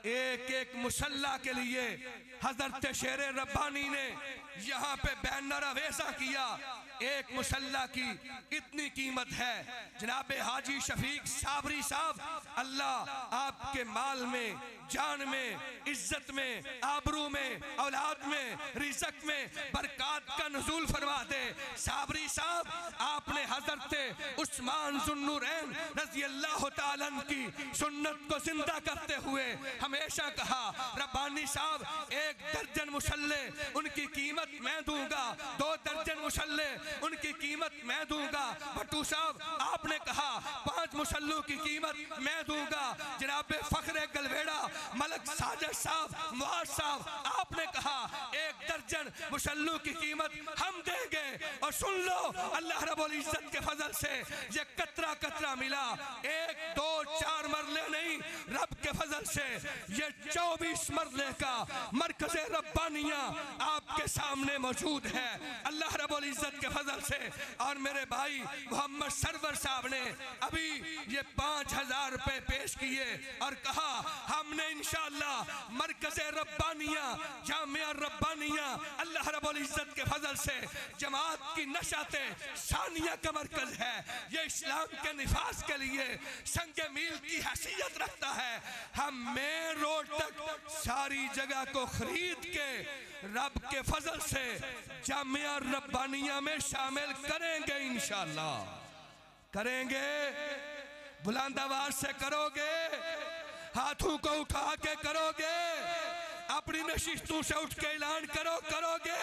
एक एक मुसल्ला के लिए हजरत शेर रब्बानी ने यहाँ पे बैनर अवेसा किया। एक मुसल्ला की इतनी कीमत है। जनाब हाजी शफीक साबरी साहब, अल्लाह आपके माल में, जान में, इज्जत में, आबरू में, औलाद में, रिज़्क़ में बरकत का नुज़ूल फरमा दे। साबरी साहब, आपने हजरत उस्मान ज़ुन्नुरैन रज़ी अल्लाह तआला की सुन्नत को जिंदा करते हुए हमेशा कहा, रब्बानी साहब 1 दर्जन मुसल्ले उनकी कीमत मैं दूंगा, 2 दर्जन मुसल्ले उनकी कीमत मैं दूंगा। भट्टू साहब, आपने कहा 5 मुसल्लों की कीमत मैं दूंगा। जनाब फखरे गलवेड़ा, मलक साजिद साहब, मुआज साहब, आपने कहा 1 दर्जन मुसल्लों की कीमत हम देंगे। और सुन लो, अल्लाह रब्बुल इज्जत के फजल से ये कतरा कतरा मिला, 1, 2, 4 मरले नहीं, रब के फजल से ये 24 मरले का मरकज़ रब्बानिया आपके सामने मौजूद है, अल्लाह रब्बुल इज्जत के फजल से। और मेरे भाई मोहम्मद सरवर साहब ने अभी ये 5000 रुपए पेश किए और कहा हमने इंशाअल्लाह मरकज़ रब्बानिया, जामिया रब्बानिया, अल्लाह रब्बुल इज्जत के फजल से जमात की नशाते सानिया का मरकज है। ये इस्लाम के निफाज के लिए संगे मील की हैसियत रखता है। हम मेन रोड तक सारी जगह को खरीद के रब के फजल से जामिया रब्बानिया में शामिल करेंगे, इंशाअल्लाह करेंगे। बुलंद आवाज से करोगे, हाथों को उठा के करोगे, अपनी नशिस्तों से उठ के ऐलान करोगे।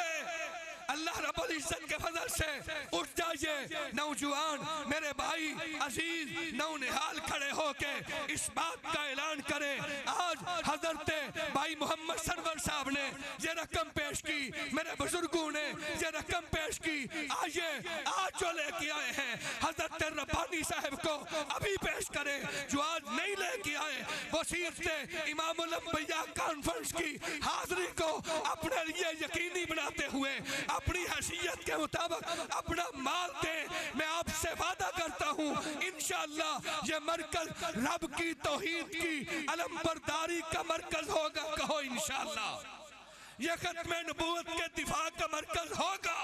अल्लाह रब्बुल इज्जत के फजल से उठ जाइए नौजवान, मेरे भाई अजीज नौनिहाल खड़े होके इस बात का ऐलान करें। आज हजरत भाई मोहम्मद सरवर साहब ने ये रकम पेश की, मेरे बुजुर्गों ने ये रकम पेश की। आइए आज जो लेके आए हैं हजरत रब्बानी साहब को अभी पेश करें। जो आज नहीं लेके आए वो सीरत इमामुल अंबिया कॉन्फ्रेंस की हाजिरी को अपने लिए यकीनी बनाते हुए अपनी हैसियत के मुताबिक अपना माल दे। मैं आपसे वादा करता हूँ इंशाअल्लाह ये मरकज रब की तौहीद की अलमबरदारी का मरकज होगा। कहो इंशाअल्लाह। ये खत्मे नबूवत के दिफा का मरकज होगा,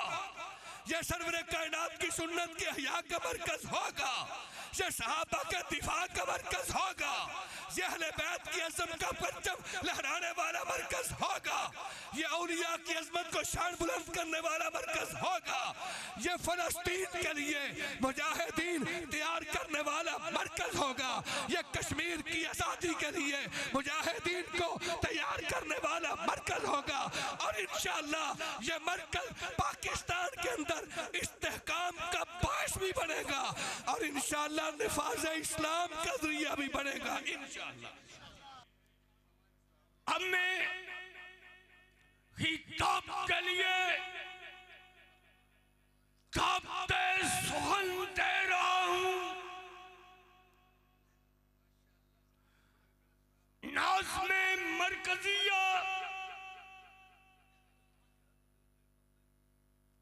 ये सरवरे कायनात की सुन्नत के हया का मरकज होगा, ये सहाबा के दिफा का मरकज होगा, ये अहले बैत की अज़मत का परचम लहराने वाला मरकज होगा, ये औलिया की अज़मत को शान बुलंद करने वाला मरकज होगा, ये फलस्तीन के लिए मुजाहिदीन तैयार करने वाला मरकज होगा, ये कश्मीर की आज़ादी के लिए मुजाहिदीन को तैयार करने वाला मरकज होगा। और इंशाअल्लाह ये मरकज पाकिस्तान के अंदर इस्तेहकाम का बाइस भी बनेगा और इंशाअल्लाह निफाज़ इस्लाम का ज़रिया भी बनेगा इंशाअल्लाह। अब मैं खिताब के लिए काबते सुखन दे रहा हूं। नाज़्मे मरकजिया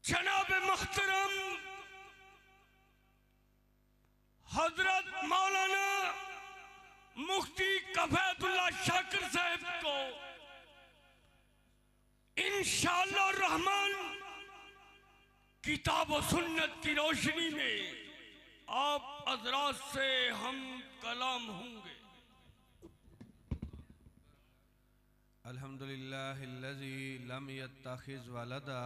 जनाब मुहतरम हजरत मौलाना मुफ्ती कफयतुल्लाह शाकिर साहब को इंशाअल्लाह रहमान किताब व सुन्नत की रोशनी में आप हजरात से हम कलाम होंगे। अल्हम्दुलिल्लाहिल्लज़ी लम यत्तखिज़ वलदा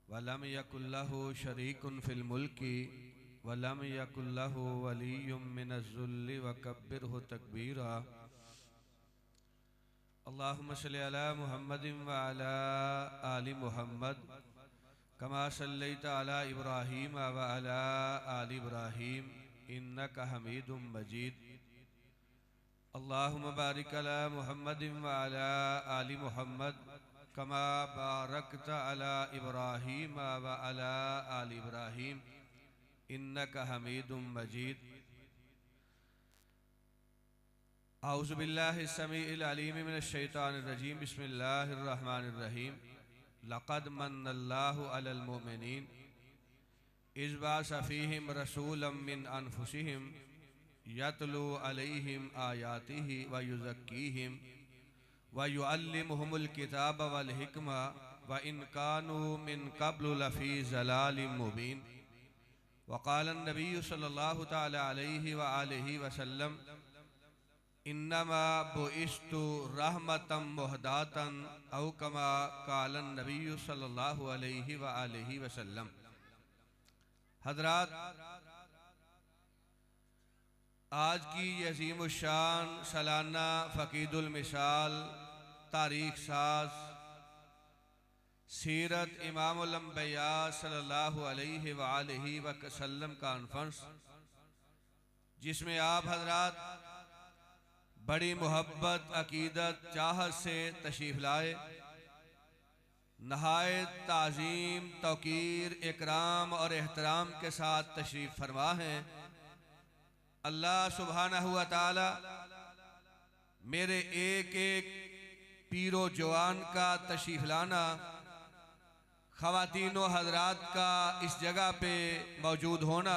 वलम यकुल्लहु शरीकुन फिल मुल्की वलम यकुल्लहु वलियुम मिनज़्ज़ुल्लि वकब्बिरहु तकबीरा। अल्लाहुम्मा सल्लि अला मुहम्मदिन व अला आलि मुहम्मद कमा सल्लैता अला इब्राहीम व अला आलि इब्राहीम इन्नका हमीदुम मजीद। अल्लाहुम्मा बारिक अला मुहम्मदिन व अला आलि मुहम्मद कमा बारकता अला इब्राहीम व अला आलि इब्राहीम इन्नका हमीदुम मजीद। औज़ु बिल्लाहि समीइल अलीम मिनश शैतानिर रजीम बिस्मिल्लाहिर रहमानिर रहीम। लक़द मन्नल्लाहु अलल मुमिनीन इज़ बअसा फ़ीहिम रसूलन मिन अनफुसिहिम यतलू अलैहिम आयातिही व युज़क्कीहिम व युअल्लिमुहुमुल किताब वल हिकमा व इन कानू मिन क़ब्लु लफ़ी ज़लालिम मुबीन। वक़ाल नबी सल्लल्लाहु तआला अलैहि व आलिहि वसल्लम इन्नमा बुइस्तु रहमतम मुहदातन औ कमा क़ाल नबी सल्लल्लाहु अलैहि व आलिहि वसल्लम। हज़रात, आज की अज़ीम शान सालाना फ़कीदुल मिसाल तारीख़ साज सीरत इमामुल अंबिया सल्लल्लाहु अलैहि व आलिहि वसल्लम कॉन्फ्रेंस, जिसमें आप हज़रात बड़ी मोहब्बत, अकीदत, चाहत से तशरीफ़ लाए, नहायत ताज़ीम, तौक़ीर, इकराम और एहतराम के साथ तशरीफ़ फरमा हैं। अल्लाह सुब्हानहु व तआला मेरे एक एक पीरो जवान का तशरीफ़ लाना, ख़वातीनो हज़रात का इस जगह पे मौजूद होना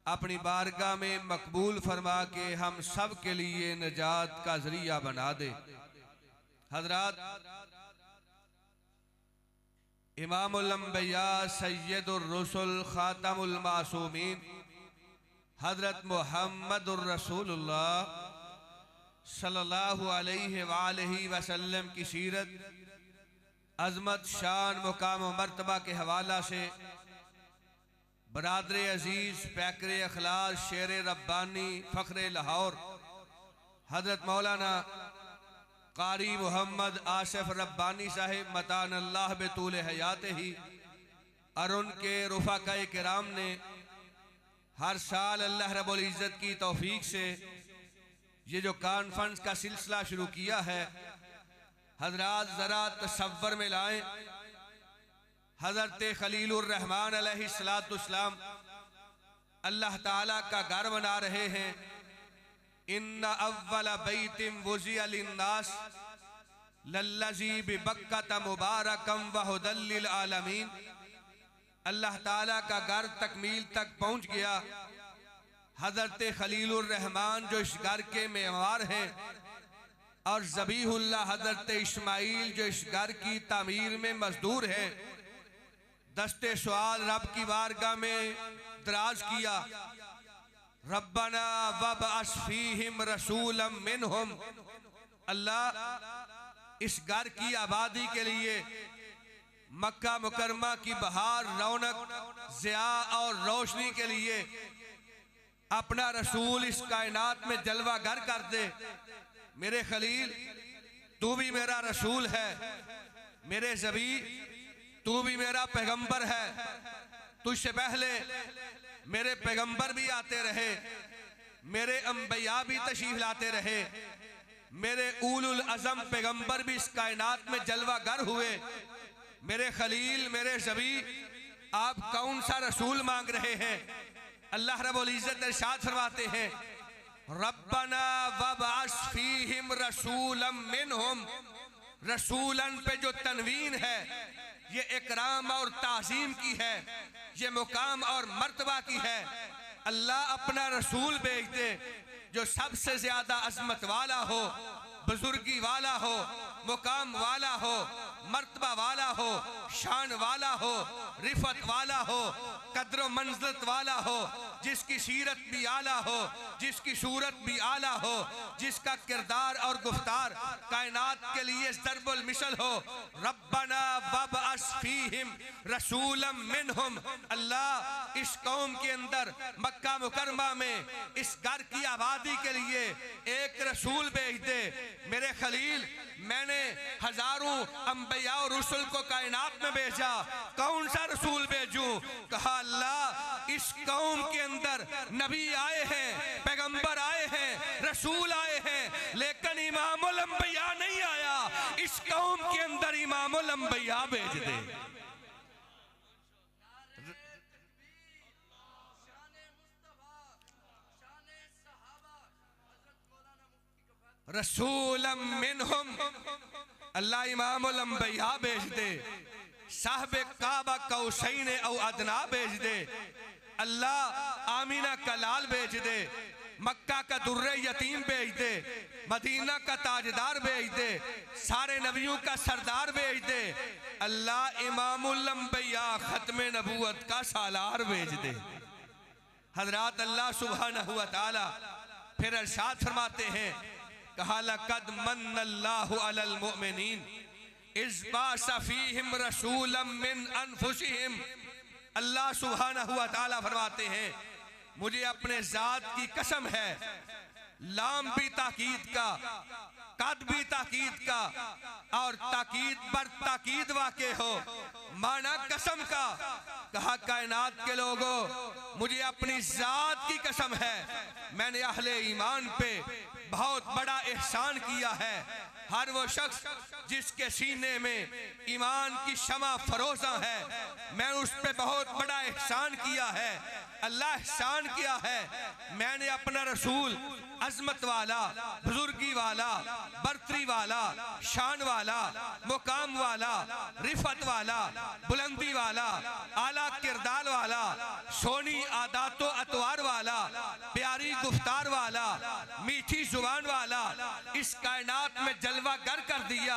अपनी बारगाह में मकबूल फरमा के हम सब के लिए निजात का ज़रिया बना दे। हज़रात, इमामुल अंबिया सय्यदुर रुसुल ख़ातमुल मासूमीन हज़रत मुहम्मदुर रसूलुल्लाह सल्लल्लाहु अलैहि व आलिहि वसल्लम की सीरत, अज़मत, शान, मुकाम व मर्तबा के हवाला से बरादर अजीज़, पैकर अखलास, शेर रब्बानी, फ़ख्र लाहौर हज़रत मौलाना कारी मोहम्मद आसिफ रब्बानी साहिब मतान अल्लाह बेतूल हयात ही और उनके रुफ़ाक़ाए किराम ने हर साल अल्लाह रब्बुल इज़्ज़त की तौफ़ीक से ये जो कॉन्फ्रेंस का सिलसिला शुरू किया है, हज़रात ज़रा तसव्वुर में लाएं। हज़रत खलीलुर रहमान अलैहिस्सलाम अल्लाह ताला का घर बना रहे हैं। इन्ना अव्वल बैतिम वुज़िअ लिन्नास लल्लज़ी बिबक्कत मुबारकम व हुदल लिल आलमीन। अल्लाह ताला का घर तकमील तक पहुँच गया। हज़रत खलीलुर रहमान जो इस घर के मेवार हैं और ज़बीहुल्लाह हज़रत इस्माइल जो इस घर की तामीर में मजदूर है, दस्ते सवाल रब की बारगाह में दराज किया। रब्बना वबअस फीहिम रसूलम मिनहुम। अल्लाह, इस घर की आबादी के लिए, मक्का मुकरमा की बहार, रौनक, ज़िया और रोशनी के लिए अपना रसूल इस कायनात में जलवा गर कर दे। मेरे खलील, तू भी मेरा रसूल है। मेरे ज़बी, तू भी मेरा पैगंबर है। तुझसे पहले मेरे पैगंबर भी आते रहे, मेरे अंबिया भी तशरीफ लाते रहे, मेरे उलुल अज़म पैगंबर भी इस कायनात में जलवा गर हुए। मेरे खलील, मेरे ज़बी, आप कौन सा रसूल मांग रहे हैं? अल्लाह रब्बुल इज़्ज़त इरशाद फरमाते हैं, रब्बना वबअस फीहिम रसूलम मिनहुम। रसूलन पे जो तनवीन है ये इकराम और ताज़ीम की है, ये मुकाम और मर्तबा की है। अल्लाह अपना रसूल भेज दे जो सबसे ज्यादा अजमत वाला हो, बुजुर्गी वाला हो, मुकाम वाला हो, मर्तबा वाला हो, शान वाला हो, रिफत वाला हो, कद्र मंज़िलत वाला हो, जिसकी सीरत भी आला हो, जिसकी सूरत भी आला हो, जिसका किरदार और गुफ्तार कायनात के लिए ज़रबुल मिसल हो। रब्बना वबअस फीहिम रसूलम मिनहुम। अल्लाह, इस कौम के अंदर मक्का मुकरमा में इस घर की आबादी के लिए एक रसूल भेज दे। मेरे खलील, मैंने हजारों अंबिया और रसूल को कायनात में भेजा, कौन सा रसूल भेजूं? कहा अल्लाह, इस कौम के अंदर नबी आए हैं, पैगंबर आए हैं, रसूल आए हैं, लेकिन इमामुल अंबिया नहीं आया। इस कौम के अंदर इमामुल अंबिया भेज दे। रसूलम मिनहुम। अल्लाह इमामुल अंबिया भेज दे, साहब काबा कौसैन औ अदना भेज दे। अल्लाह आमीना का लाल भेज दे, मक्का का दुर्रे यतीम भेज दे, मदीना का ताजदार भेज दे, सारे नबियों का सरदार भेज दे, अल्लाह इमामुल अंबिया खत्मे नबूवत का सालार भेज दे। हजरात अल्लाह सुब्हानहु व तआला फिर इरशाद फरमाते हैं, कहा लक़द मन्नल्लाहु अलल मुमिनीन इज़ बाअसा फ़ीहिम रसूलन मिन अनफुसिहिम। अल्लाह सुब्हानहु व तआला फरमाते हैं, मुझे अपने जात की कसम है, लाम भी ताकीद का, कद भी ताकीद का, और ताकीद पर ताकीद वाक़े हो, माना कसम का। कहा कायनात के लोगों, मुझे अपनी जात की कसम है, मैंने अहले ईमान पे बहुत बड़ा एहसान किया है। हर वो शख्स जिसके सीने में ईमान की शमा फरोजा है, मैं उस पे बहुत बड़ा एहसान किया है। अल्लाह एहसान किया है, मैंने अपना रसूल अजमत वाला, बुजुर्गी वाला, बर्तरी वाला, शान वाला, मुकाम वाला, रिफत वाला, बुलंदी वाला, आला किरदार वाला, सोनी आदातो अतवार वाला, प्यारी गुफ्तार वाला, मीठी जुबान वाला इस कायनात में जलवा गर कर दिया।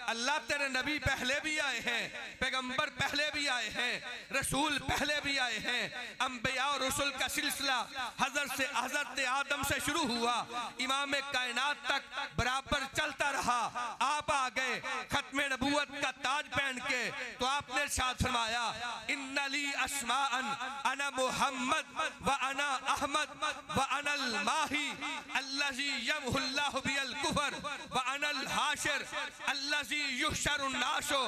अल्लाह तेरे नबी पहले भी आए हैं, पैगंबर पहले भी आए हैं, रसूल पहले भी आए हैं। अंबिया और रसूल का सिलसिला हजरत आदम से शुरू हुआ, इमाम कायनात तक बराबर चलता रहा। आप आ गए खत्मे नबूवत का ताज पहन के, तो आपने इरशाद फरमाया, इन्नली अस्माअन अना मुहम्मद व अना अहमद व अनल माही अल्लज़ी यमहुल्लाहु बिल कुफर व अनल हाशिर अल्लज़ी युहशरुन नासु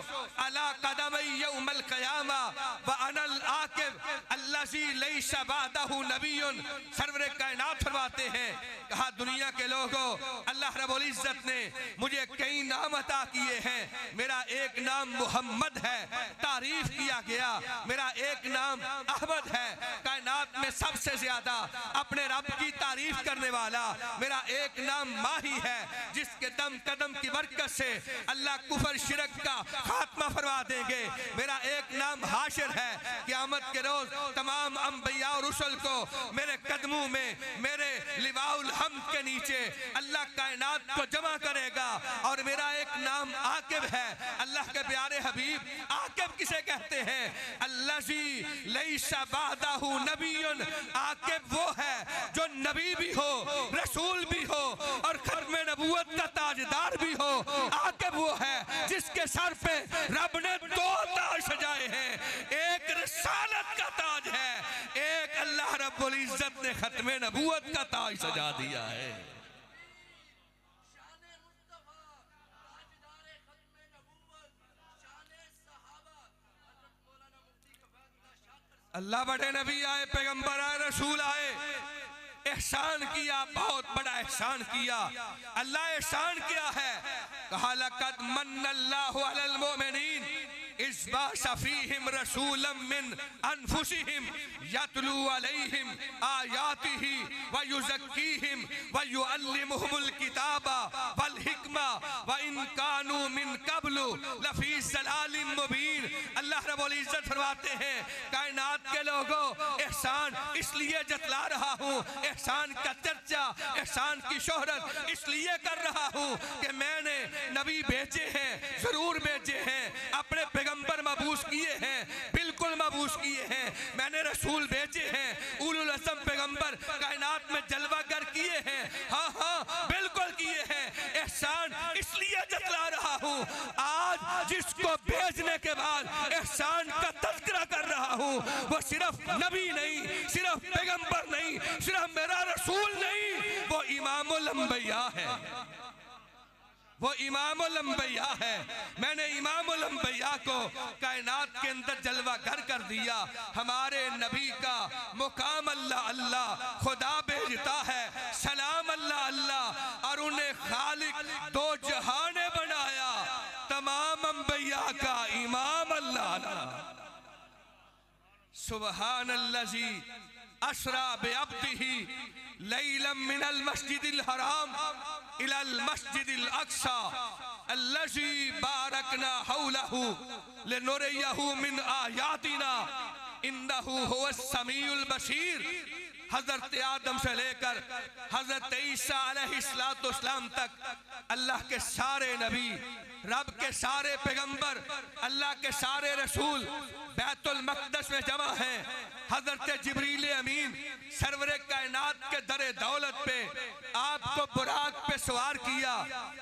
अला कदमै यौमल क़यामा व अनल आकिब अल्लज़ी लैसा बादहु नबियुन। सरवरे कायनात फरमाते हैं, कहा दुनिया के लोगों, अल्लाह रब्बुल इज्जत ने मुझे कई नाम अता किए हैं। मेरा एक नाम मोहम्मद है, तारीफ किया गया। मेरा एक नाम अहमद है, कायनात में सबसे ज्यादा अपने रब की तारीफ करने वाला। मेरा एक नाम माही है, जिसके दम कदम की बरकत से अल्लाह कुफर शिरक का खात्मा फरमा देंगे। मेरा एक नाम हाशिर है, क़यामत के रोज तमाम अंबिया और रुsul को मेरे कदमों में, मेरे लिवाउल हम्द के नीचे अल्लाह कायनात को जमा करेगा। और मेरा एक नाम आकिब है। अल्लाह के प्यारे हबीब आकिब किसे कहते हैं? अल्लज़ी लैसा बादहु नबियुन। आकिब वो है जो नबी भी हो, रसूल भी हो और खत्मे नबूवत का ताजदार भी हो। आकिब वो है जिसके सर पे रब ने दो ताज सजाए हैं, एक रिसालत का ताज है, एक अल्लाह रब्बुल इज्जत ने खत्मे नबूवत का ताज सजा दिया है। अल्लाह बड़े नबी आए, पैगंबर आए, रसूल आए, एहसान किया, बहुत बड़ा एहसान किया। अल्लाह एहसान किया है, कहा लक़द मन्नल्लाहु अलल मुमिनीन इज़ बअसा फ़ीहिम रसूलन मिन अनफुसिहिम यतलू अलैहिम आयातिही व युज़क्कीहिम व युअल्लिमुहुमुल किताबा वल हिकमा व इन कानू मिन क़ब्लु लफ़ी ज़लालिम मुबीन। अल्लाह रब्बुल इज़्ज़त फरमाते हैं, कायनात के लोगों, एहसान इसलिए जतला रहा हूँ, एहसान का चर्चा, एहसान की शोहरत इसलिए कर रहा हूँ कि मैंने नबी भेजे हैं, जरूर भेजे हैं, अपने पैगंबर मबूस किए हैं, बिल्कुल मबूस किए हैं, मैंने रसूल भेजे हैं, उलुल अज़म पैगंबर कायनात में जलवागर किए हैं, हाँ हाँ बिल्कुल किए हैं। एहसान इसलिए जतला रहा हूँ, आज जिसको भेजने के बाद एहसान का तज़किरा कर रहा हूँ, वो सिर्फ नबी नहीं, सिर्फ पैगंबर नहीं, सिर्फ मेरा रसूल नहीं, वो इमामुल अंबिया है, वो इमामुल अंबिया है। मैंने इमामुल अंबिया को कायनात के अंदर जलवा घर कर दिया। हमारे नबी का मुकाम अल्लाह अल्लाह, खुदा भेजता है सलाम अल्लाह अल्लाह, और उन्हें खालिक दो जहाने बनाया, तमाम अंबिया का इमाम अल्लाह अल्लाह। सुब्हानल्लज़ी अस्रा बिअब्दिही लैलन मिनल मस्जिदिल हराम इलल मस्जिदिल अक्सा अल्लज़ी बारकना हौलहु लिनुरियहु मिन आयातिना इन्नहु हुवस समीउल बशीर। हजरत आदम से लेकर हजरत ईसा अलैहिस्सलाम तक अल्लाह के सारे नबी, रब के सारे पैगंबर, अल्लाह के सारे रसूल बैतुल मक़दस में जमा हैं। हजरत जिब्रील अमीन सरवरे कायनात के दरे दौलत पे आपको बुराक पे सवार किया,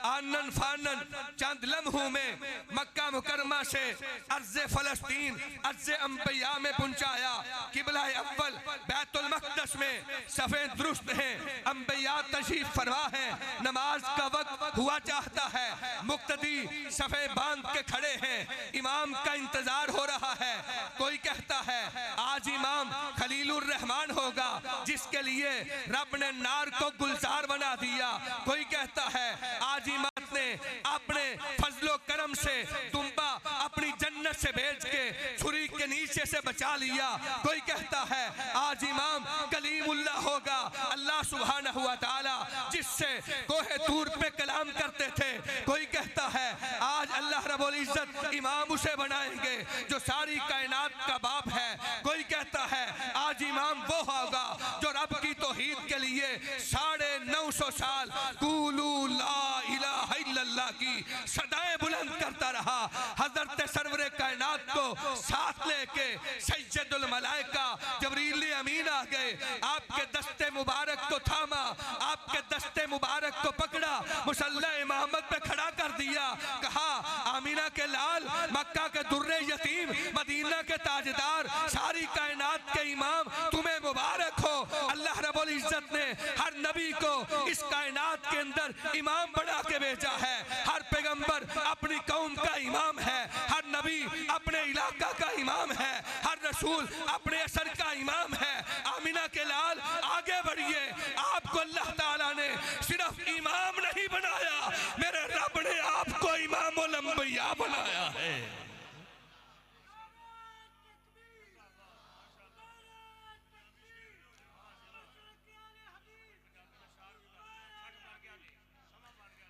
आनन फानन चंद लम्हों में मक्का मुकरमा से अर्ज़े फ़लस्तीन, अर्ज़े अंबिया में पहुंचाया। किबला अव्वल बैतुल मक़दस में सफ़े दुरुस्त हैं, अंबिया तशरीफ फरमा है, नमाज का वक्त हुआ चाहता है, मुक्तदी सफ़े बांध के खड़े हैं, इमाम का इंतजार हो रहा है। कोई कहता है आज इमाम खलीलुर रहमान होगा जिसके लिए रब ने नार को गुलजार बना दिया। कोई कहता है आज इमाम ने अपने फजलो करम से दुम्बा अपनी जन्नत से भेज के छुरी के नीचे से बचा लिया। कोई कहता है आज इमाम कलीमुल्लाह होगा, अल्लाह सुब्हानहु व तआला जिससे कोहे तूर पे कलाम करते थे। कोई कहता है आज अल्लाह रब्बुल इज्जत इमाम उसे बनाएंगे जो सारी कायनात का बाप है। कोई कहता है आज इमाम वो होगा जो रब की तौहीद के लिए 950 साल कूलू ला इलाहा इल्लल्लाह की सदाएं बुलंद करता रहा। हजरत सरवरे कायनात को साथ लेके सैयदुल मलाइका जिब्रील अमीन आ गए, आपके दस्ते मुबारक को थामा, आपके दस्ते मुबारक को पकड़ा, मुसल्ला इमामत पे खड़ा कर दिया। कहा आमीना के लाल, मक्का के दुर्रे यतीम, मदीना के ताजदार, सारी कायनात के इमाम, तुम्हें मुबारक हो। अल्लाह रब्बुल इज्जत ने हर नबी को इस कायनात के अंदर इमाम बना के भेजा है। हर पैगंबर अपनी कौम का इमाम है, हर नबी अपने इलाका का इमाम है, हर रसूल अपने असर का इमाम है। आमीना के लाल आगे बढ़िए, आपको अल्लाह ताला ने सिर्फ इमाम नहीं बनाया, मेरे रब ने आपको इमामुल अंबिया बनाया है।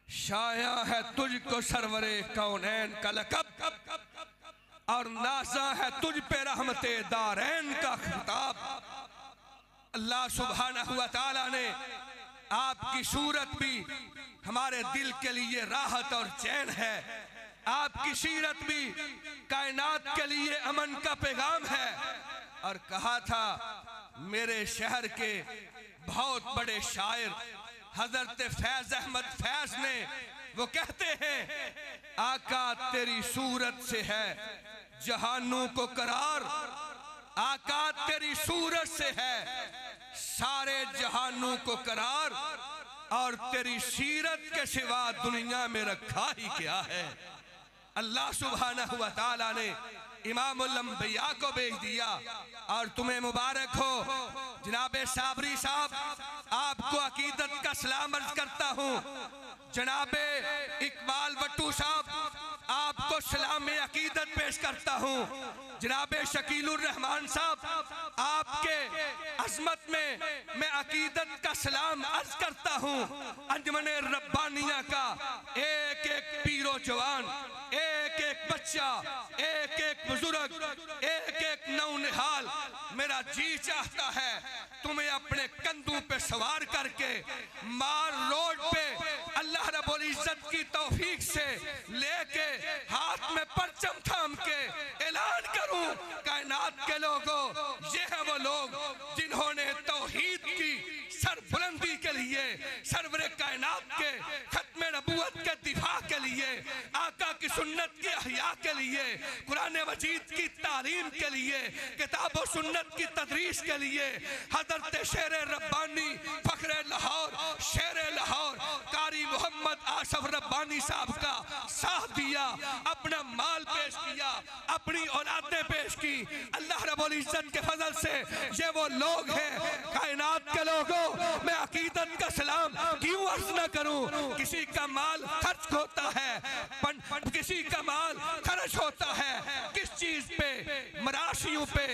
शाया है तुझको सरवरे कौनैन का लक़ब और नाज़ा है तुझ पे रहमते दारैन का खिताब। अल्लाह सुब्हानहु व तआला ने आपकी सूरत भी हमारे दिल के लिए राहत और चैन है, आपकी सीरत भी कायनात के लिए अमन का पैगाम है। और कहा था मेरे शहर के बहुत बड़े शायर हजरत फैज अहमद फैज ने, वो कहते हैं आका तेरी सूरत से है जहानों को करार, आका तेरी सूरत से है सारे जहानों को करार, और तेरी सीरत के सिवा दुनिया में रखा ही क्या है। अल्लाह सुब्हानहु व तआला ने इमामुल अंबिया को भेज दिया। और तुम्हें मुबारक हो जनाबे साबरी साहब, आपको अकीदत का सलाम अर्ज करता हूँ। जनाबे इकबाल भट्टू साहब, आपको सलाम अकीदत पेश करता हूँ। जनाबे शकीलुर रहमान साहब, आपके अजमत में मैं अकीदत का सलाम अर्ज करता हूँ। अंजमने रब्बानिया का एक एक पीरो जवान, एक एक बच्चा, एक एक बुजुर्ग, एक एक नौनिहाल, मेरा जी चाहता है तुम्हें अपने कंधों पे सवार करके मार रोड पे अल्लाह रब्बुल इज्जत की तौफीक से लेके हाथ में परचम थाम के ऐलान करूं, कायनात के लोगों, ये है वो लोग जिन्होंने तौहीद की सरबुलंदी के लिए, सरवरे कायनात के खत्मे नबूवत के दिफा के लिए, आका की सुन्नत की अहया के लिए, कुरान मजीद की तालीम के लिए, किताब और सुन्नत की तदरीस के लिए हजरत शेर रब्बानी, फखरे लाहौर, शेर लाहौर कारी मोहम्मद आसफ रब्बानी साहब का साथ दिया, अपना माल पेश किया, अपनी औलादें पेश की। अल्लाह रब्बुल इज्जत के फजल से ये वो लोग हैं। कायनात के लोगों, मैं अकीदत का सलाम क्यों अर्ज न करूं। किसी का माल खर्च होता है, किसी का माल खर्च होता है किस चीज पे, मराशियों पे,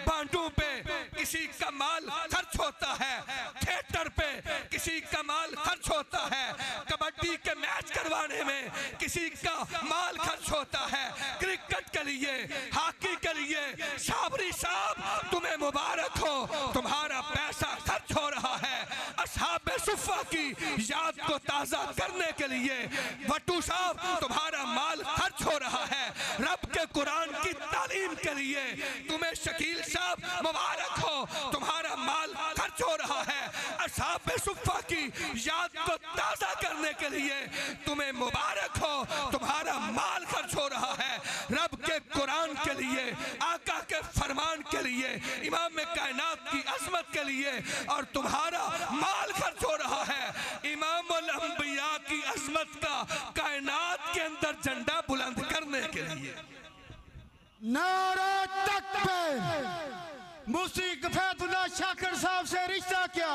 बांटों पे, किसी का माल खर्च होता है थिएटर पे, किसी का माल खर्च होता है कबड्डी के मैच करवाने में, किसी का माल खर्च होता है क्रिकेट के लिए, हॉकी के लिए। साबरी साहब मुबारक हो, तुम्हारा पैसा खर्च हो रहा है असहाब सुफ़्फ़ा की याद को ताज़ा करने के लिए। भट्टू साहब तुम्हारा माल खर्च हो रहा है रब के कुरान की तालीम के लिए। तुम्हें शकील साहब मुबारक हो, तुम्हारा माल खर्च हो रहा है असहाब सुफ़्फ़ा की याद को ताज़ा करने के लिए। तुम्हें मुबारक हो, तुम्हारा माल खर्च हो रहा है रब के कुरान के लिए, आका के फरमान के लिए, इमाम कायनात की अज़मत के लिए, और तुम्हारा माल खर्च हो रहा है इमामुल अंबिया की अज़मत का कायनात के अंदर झंडा बुलंद करने के लिए। नारा तकबीर। मुफ्ती किफ़ायतुल्लाह शाकिर साहब से रिश्ता क्या?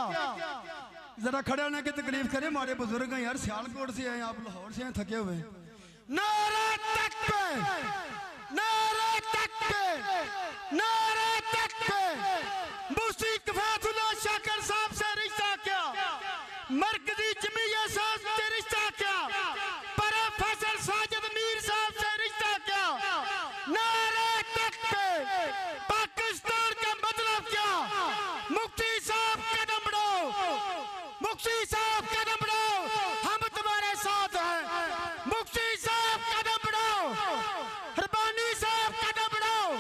जरा खड़े होने की तकलीफ करें, हमारे बुजुर्ग हैं यार, सियालकोट से हैं, आप लाहौर से हैं, थके हुए। नारा तकबीर, नारा तकबीर, नारा तकबीर। मुफ्ती किफ़ायतुल्लाह शाकिर साहब से रिश्ता क्या? मरकजी जमीयत साहब से रिश्ता क्या? प्रोफेसर साजिद मीर साहब से रिश्ता क्या? नारा तकबीर। पाकिस्तान का मतलब क्या? मुफ्ती साहब कदम बढ़ाओ, मुफ्ती साहब कदम बढ़ाओ, हम तुम्हारे साथ हैं। मुफ्ती साहब कदम बढ़ाओ, रब्बानी साहब कदम बढ़ाओ।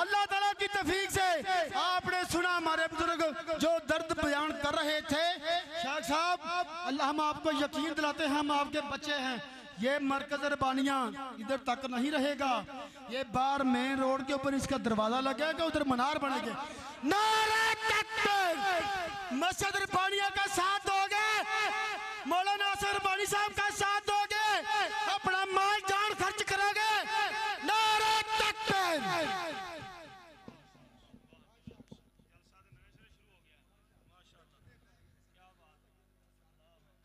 अल्लाह ताला की तौफीक से आपने सुना हमारे बुजुर्ग जो दर्द बयान कर रहे थे। शाह साहब अल्लाह हम आपको यकीन दिलाते हैं, हम आपके बच्चे हैं। ये मरकज रब्बानिया इधर तक नहीं रहेगा, ये बाहर मेन रोड के ऊपर इसका दरवाजा लगेगा, उधर मनार बनेंगे। नारा तकबीर। मस्जिद रब्बानिया का साथ दोगे, मौलाना नासिर रब्बानी साहब का साथ दोगे, अपना माल जान खर्च करोगे। नारा तकबीर।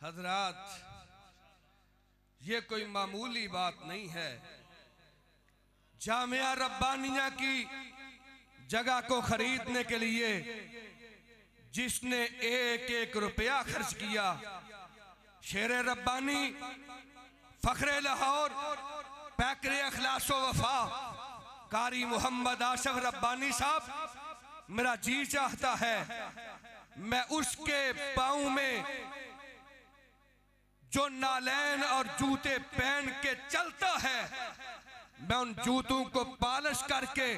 हजरात, ये कोई मामूली बात नहीं है। जामिया रब्बानिया की जगह को खरीदने के लिए जिसने एक एक रुपया खर्च किया, शेर रब्बानी, फखरे लाहौर, पैकरे अखलासो वफा, कारी मोहम्मद आशफ रब्बानी साहब, मेरा जी चाहता है मैं उसके पाँव में जो नालैन और जूते पहन के चलता है, मैं उन जूतों को पालिश करके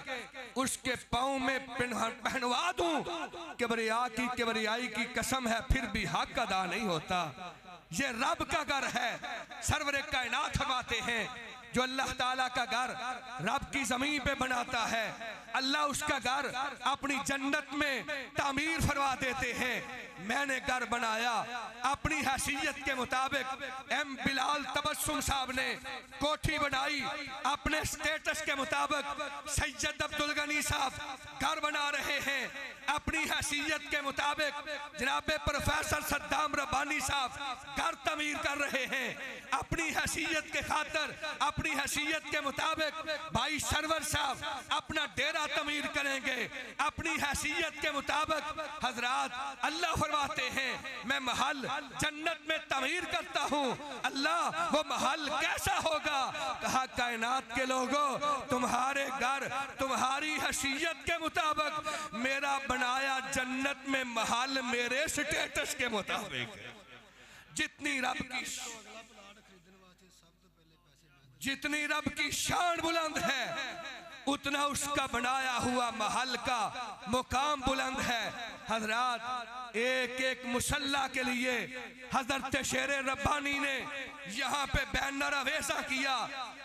उसके पाँव में पहनवा दूं। किबरियाई की कसम है, फिर भी हक अदा नहीं होता। ये रब का घर है। सरवरे कायनात फरमाते हैं जो अल्लाह ताला का घर रब की जमीन पे बनाता है, अल्लाह उसका घर अपनी जन्नत में तामीर फरमा देते हैं। मैंने घर बनाया अपनी हैसियत के मुताबिक। एम बिलाल तबस्सुम साहब ने कोठी बनाई अपने स्टेटस के मुताबिक। सैयद अब्दुल गनी साहब घर बना रहे हैं अपनी हैसियत के मुताबिक। जनाब प्रोफेसर सद्दाम रब्बानी साहब घर तमीर कर रहे हैं अपनी हैसियत के खातर, अपनी हैसियत के मुताबिक। भाई सरवर साहब अपना डेरा तमीर करेंगे अपनी हैसियत के मुताबिक। हजरात, अल्लाह फरमाते हैं मैं महल जन्नत में तमीर करता हूँ। अल्लाह वो महल कैसा होगा? कहा कायनात के लोगों, तुम्हारे घर तुम्हारी हैसियत के मुताबिक, मेरा बनाया जन्नत में महल मेरे स्टेटस के मुताबिक। जितनी रब की शान बुलंद है, उतना उसका बनाया हुआ महल का मुकाम बुलंद है। हजरात, एक एक मुसल्ला के लिए हजरत शेर रब्बानी ने यहाँ पे बैनर अवेसा किया।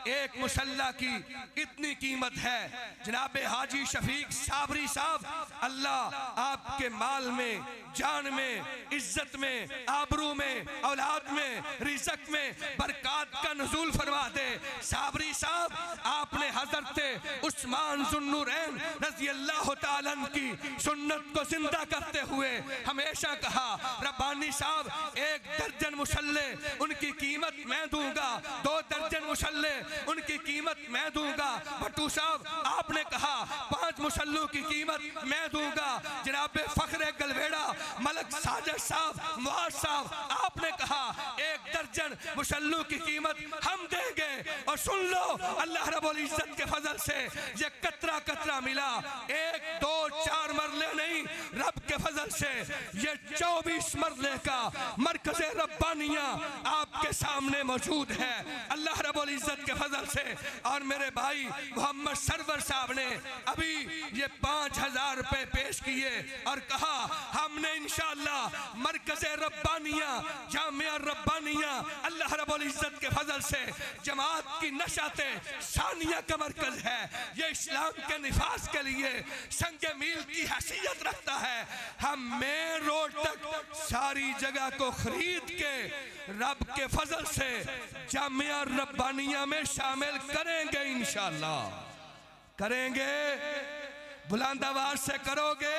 एक मुसल्ला की इतनी कीमत है। जनाब हाजी शफीक साबरी साहब, अल्लाह आपके माल में, जान में, इज्जत में, आबरू में, औलाद में, रिज़्क़ में बरकत का नुज़ूल फरमा दे। साबरी साहब, आपने हजरत उस्मान ज़ुन्नुरैन रज़ी अल्लाह तआला की सुन्नत को जिंदा करते हुए हमेशा कहा, रब्बानी साहब 1 दर्जन मुसल्ले उनकी कीमत मैं दूंगा, 2 दर्जन मुसल्ले उनकी कीमत मैं दूंगा। भट्टू साहब, आपने कहा 5 मुसल्लों की कीमत मैं दूंगा। जनाब फखरे गलवेड़ा, मलक साजिद साहब, मुआज साहब, आपने कहा 1 दर्जन दर्जन मुसल्लू की कीमत हम देंगे। और सुन लो, अल्लाह रब्बुल इज्जत के फजल से ये कतरा कतरा मिला, 1 2 4 मरले नहीं, रब के फजल से ये 24 मरले का मरकज रब्बानिया आपके सामने मौजूद है अल्लाह रब्बुल इज्जत के फजल से। और मेरे भाई मोहम्मद सरवर साहब ने अभी ये 5000 रुपए पेश किए और कहा हमने इंशाअल्लाह मरकज रब्बानिया जामिया रब्बानिया अल्लाह रब्बुल इज्जत के फजल से जमात की नशाते सानिया का मरकज है। ये इस्लाम के निफाज के लिए संगे मील की हैसियत रखता है। हम मेन रोड तक सारी जगह को खरीद के रब के फजल से जामिया रब्बानिया में शामिल करेंगे, इंशाअल्लाह करेंगे। बुलंद आवाज से करोगे,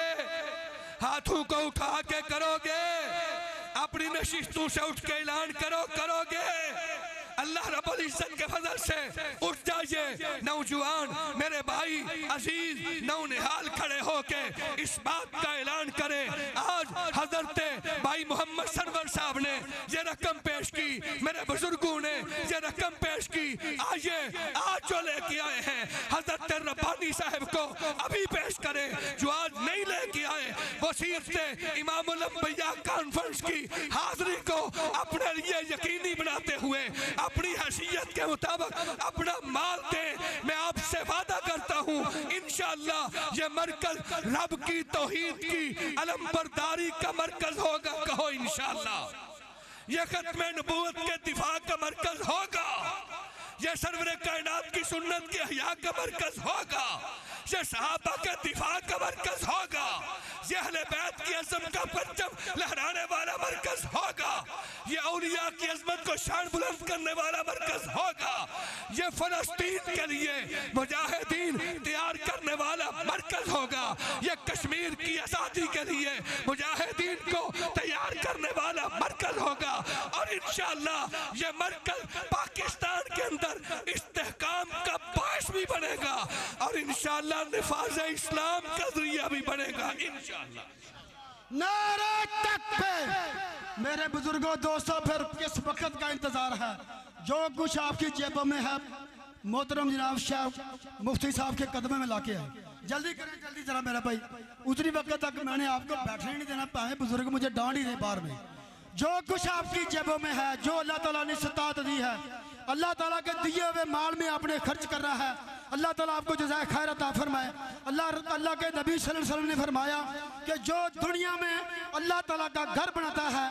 हाथों को उठा के करोगे, अपनी नशिस्तों से उठ के ऐलान करोगे। अल्लाह रब्बुल इज्जत के फजल से उठ जाइए नौजवान, मेरे भाई अजीज नौनिहाल खड़े होके इस बात का ऐलान करें। आज हजरत भाई मोहम्मद सरवर साहब ने ये रकम पेश की, मेरे बुजुर्गों ने ये रकम पेश की। आइए आज जो लेके आए हैं हजरत रब्बानी साहब को अभी पेश करें। जो आज नहीं लेके आए वो सीरत इमामुल अंबिया कॉन्फ्रेंस की हाजिरी को अपने लिए यकीनी बनाते हुए अपनी हैसियत के मुताबिक अपना माल दे। मैं आपसे वादा करता हूँ इंशाअल्लाह ये मरकज रब की तौहीद की अलमबरदारी का मरकज होगा। कहो इंशाअल्लाह। ये खत्म नबूवत के दिफा का मरकज होगा, ये सरवरे कायनात की सुन्नत के हया का मरकज होगा, ये सहाबा के दिफा का मरकज होगा, ये अहले बैत की अज़म का परचम लहराने वाला मरकज होगा, ये औलिया की अज़मत को शान बुलंद करने वाला मरकज होगा, ये फलस्तीन के लिए मुजाहिदीन तैयार करने वाला मरकज होगा, ये कश्मीर की आज़ादी के लिए मुजाहिदीन को तैयार करने वाला मरकज होगा। और इंशाअल्लाह ये मरकज पाकिस्तान के अंदर इस्तेहकाम का बाइस भी बनेगा और इंशाअल्लाह निफाज़ इस्लाम का ज़रिया भी बनेगा इंशाअल्लाह। नारे तकबीर। मेरे बुजुर्गों दोस्तों, फिर किस वक्त का इंतजार है? जो कुछ आपकी जेबों में है मोहतरम जनाब शाह मुफ्ती साहब के कदमों में लाके आए। जल्दी करें, जल्दी जरा मेरा भाई। उतनी वक्त तक मैंने आपको बैठने नहीं देना, पाए बुजुर्ग मुझे डांट ही नहीं बार में। जो कुछ आपकी जेबों में है, जो अल्लाह ताला ने सतात दी है, अल्लाह ताला के दिए हुए माल में आपने खर्च करना है। अल्लाह ताला आपको जज़ाए खैर अता फरमाए। अल्लाह के नबी सल्लल्लाहु अलैहि वसल्लम ने फरमाया कि जो दुनिया में अल्लाह ताला का घर बनाता है,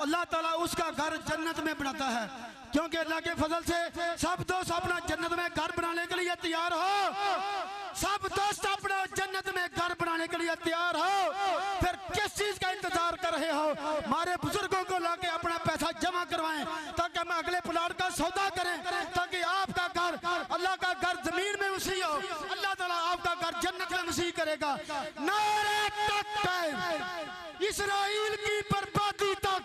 अल्लाह ताला उसका घर जन्नत में बनाता है। क्योंकि अल्लाह के फजल से सब दोस्त अपना जन्नत में घर बनाने के लिए तैयार हो। सब दोस्त अपना जन्नत में घर बनाने के लिए तैयार हो। फिर किस चीज का इंतजार कर रहे हो? हमारे बुजुर्गों को लाके अपना पैसा जमा करवाएं ताकि हम अगले प्लाट का सौदा करें, ताकि आपका घर अल्लाह का घर जमीन में वसी हो, अल्लाह ताला आपका घर जन्नत में वसी करेगा। नारे तकबीर। इस्राइल की बर्बादी तक,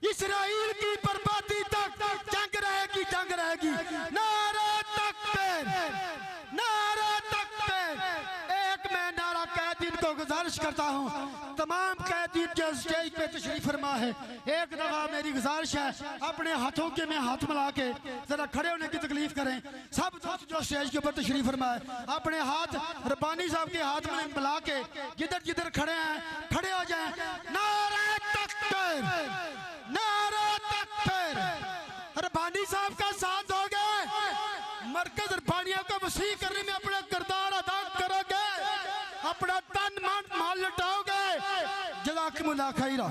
इस्राइल की बर्बादी तक जंग रहेगी, जंग रहेगी। नारे तकबीर, नारे तकबीर। एक मैं नारा कैदीन को गुजारिश करता हूँ, तमाम कैदीन जो स्टेज पे तशरीफ फरमा है, एक दफा मेरी गुजारिश है अपने हाथों के में हाथ मिला के जरा खड़े होने की तकलीफ करें। सब दोस्त जो स्टेज के ऊपर तशरीफ फरमा है अपने हाथ रब्बानी साहब के हाथ में मिला के जिधर जिधर खड़े हैं खड़े हो जाएं। नारे तकबीर, नारे तकबीर। रब्बानी साहब का साथ दोगे, मरकज रब्बानिया को वसी करने में अपना किरदार अदा करोगे, अपना तन मन माल लुटाओगे। जज़ाकुमुल्लाह खैरा।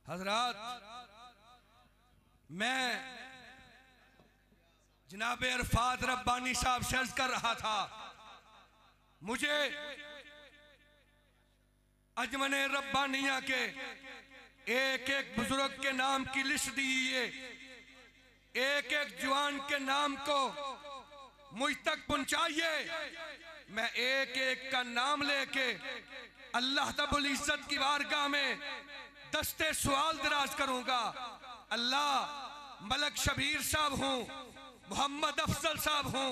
हजरात, मैं जनाब अरफात रब्बानी साहब से अर्ज कर रहा था, मुझे अजमन रब्बानिया के एक एक बुजुर्ग के नाम की लिस्ट दीजिए, एक एक जवान के नाम को मुझ तक पहुंचाइए। मैं एक एक का नाम लेके अल्लाह तब्बुल इज्जत की बारगाह में दस्ते सवाल दराज करूंगा। अल्लाह मलक शबीर साहब हूँ, मोहम्मद अफजल साहब हूँ,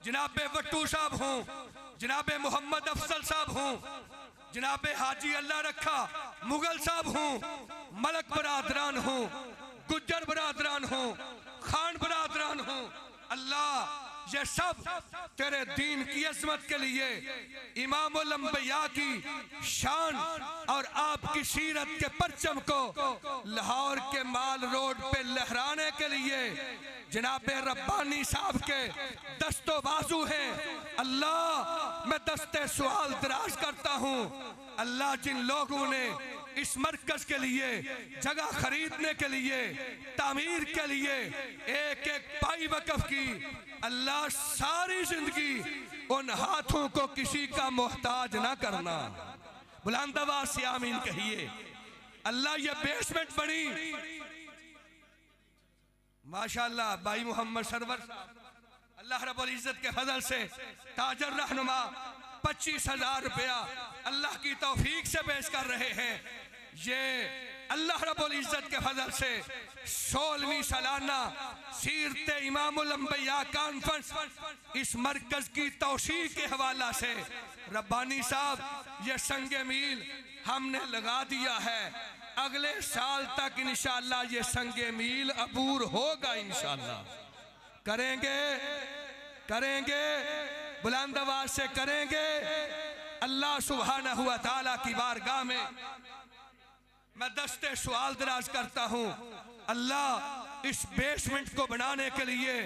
जनाबे वट्टू साहब हों, जनाबे मोहम्मद अफसल साहब हों, जनाबे हाजी अल्लाह रखा मुगल साहब हों, मलक बरादरान हों, गुज्जर बरादरान हों, खान बरादरान हों, अल्लाह ये सब तेरे दीन की अजमत के लिए इमामुल अंबिया की शान और आपकी सीरत के परचम को लाहौर के माल रोड पे लहराने के लिए जनाबे रब्बानी साहब के दस्तो बाजू हैं। अल्लाह मैं दस्ते सवाल दराज करता हूँ, अल्लाह जिन लोगों ने इस मरकज के लिए जगह खरीदने के लिए तामीर के लिए एक एक पाई वक़्फ की, अल्लाह सारी जिंदगी उन हाथों को किसी का मोहताज ना करना। बुलंद आवाज से आमीन कहिए। अल्लाह ये बेसमेंट बनी माशाअल्लाह भाई मोहम्मद सरवर अल्लाह रब्बुल इज्जत के फजल से ताजर रहनुमा 25,000 रुपया अल्लाह की तौफीक से पेश कर रहे हैं। ये अल्लाह रब्बुल इज्जत के फजल से 16वीं सालाना सीरत इमामुल अंबिया कॉन्फ्रेंस इस मरकज की तौसीक के हवाला से रब्बानी साहब ये संगे मील हमने लगा दिया है। अगले साल तक इंशाअल्लाह ये संगे मील अबूर होगा, इंशाअल्लाह करेंगे करेंगे बुलंद आवाज से करेंगे। अल्लाह सुब्हानहु व तआला की बारगाह में मैं दस्ते सवाल दराज करता हूँ, अल्लाह इस बेसमेंट को बनाने के लिए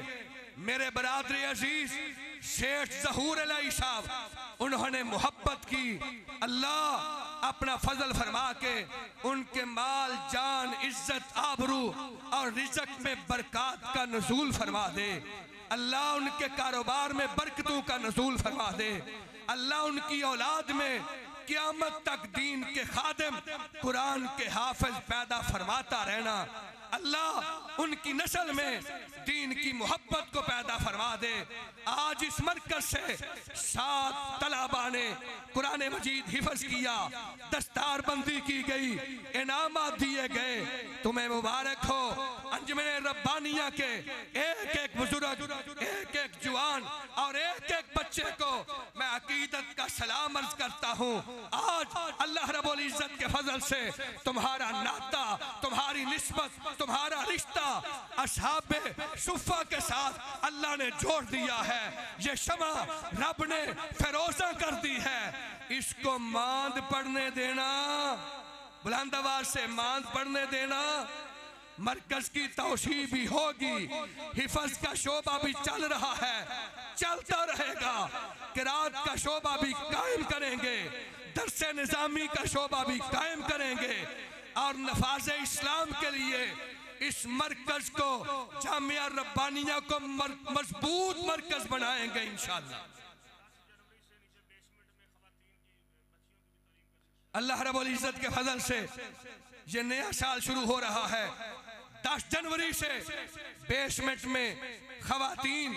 मेरे बरादरी अजीज शेख ज़हूर अलई साहब उन्होंने मोहब्बत की। अल्लाह अपना फजल फरमा के उनके माल जान इज्जत आबरू और रिज़्क़ में बरकत का नुज़ूल फरमा दे। अल्लाह उनके कारोबार में बरकतों का नुज़ूल फरमा दे। अल्लाह उनकी औलाद में क़यामत तक दीन के खादिम कुरान के हाफिज पैदा फरमाता रहना। अल्लाह उनकी नस्ल में दीन की मोहब्बत को पैदा फरमा दे। आज इस मरकज से 7 तलबा ने कुरान मजीद हिफ्ज़ किया, दस्तार बंदी की गई, इनामात दिए गए। तुम्हें मुबारक हो। अंजुमन रब्बानिया के एक एक बुजुर्ग, एक एक जवान और एक एक बच्चे को मैं अकीदत का सलाम अर्ज करता हूँ। आज अल्लाह रब्बुल इज्जत के फजल से तुम्हारा नाता, तुम्हारी निस्बत, तुम्हारा रिश्ता असहाबे सुफ़ा के साथ अल्लाह ने जोड़ दिया है। ये शमा रब ने फिरोजा कर दी है, इसको मांद पढ़ने देना, बुलंद आवाज से मांद पढ़ने देना। मरकज की तौसीह भी होगी, हिफज का शोबा भी चल रहा है, चलता रहेगा। किरात का शोबा भी कायम करेंगे, दरसे निज़ामी का शोबा भी कायम करेंगे और नफाज़े इस्लाम के लिए इस मरकज को जामिया रब्बानिया को मजबूत मरकज बनाएंगे इंशाअल्लाह। अल्लाह रब्बुल इज्जत के फजल से ये नया साल शुरू हो रहा है। 10 जनवरी से बेसमेंट में खवातीन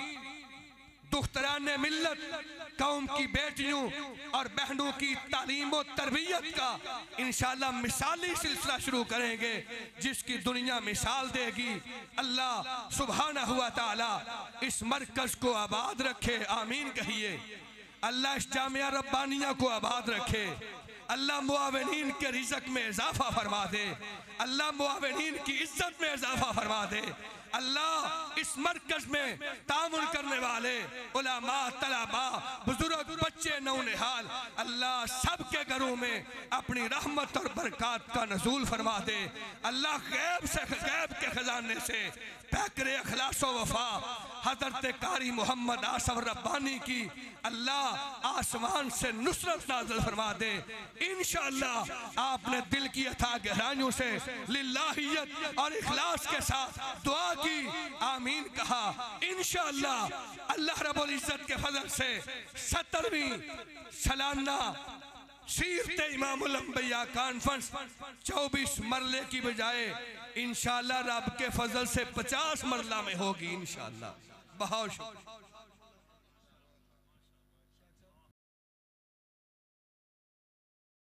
दुख्तराने मिल्लत कौम की बेटियों और बहनों की तालीम और तरबियत का इंशाअल्लाह मिसाली सिलसिला शुरू करेंगे, जिसकी दुनिया मिसाल देगी। अल्लाह सुब्हानहु व तआला इस मरकज को आबाद रखे, आमीन कहिए। अल्लाह इस जामिया रब्बानिया को आबाद रखे। अल्लाह मुआविनीन के रिज़्क़ में इजाफा फरमा दे। अल्लाह मुआविनीन की इज्जत में इजाफा फरमा दे। अल्लाह इस मरकज में तामुल करने वाले उलमा, तलबा, बुजुर्ग, बच्चे, नौनिहाल, अल्लाह सबके घरों में अपनी रहमत और बरकत का नज़ूल फरमा दे। अल्लाह गैब से, गैब के खजाने से पैकरे अखलास व वफा हजरत कारी मोहम्मद आसफ रब्बानी की अल्लाह आसमान से नुसरत नाज़िल फरमा दे। इंशाअल्लाह आपने दिल की अथा गहराइयों से लिल्लाहियत और इखलास के साथ दुआ की, आमीन कहा। इंशाअल्लाह अल्लाह रब्बुल इज्जत के फजल से 70वीं सालाना सीरत इमामुल अंबिया कॉन्फ्रेंस 24 मरले की बजाय इंशाअल्लाह रब के फजल से 50 मरला में होगी इंशाअल्लाह। बहुत शुक्रिया।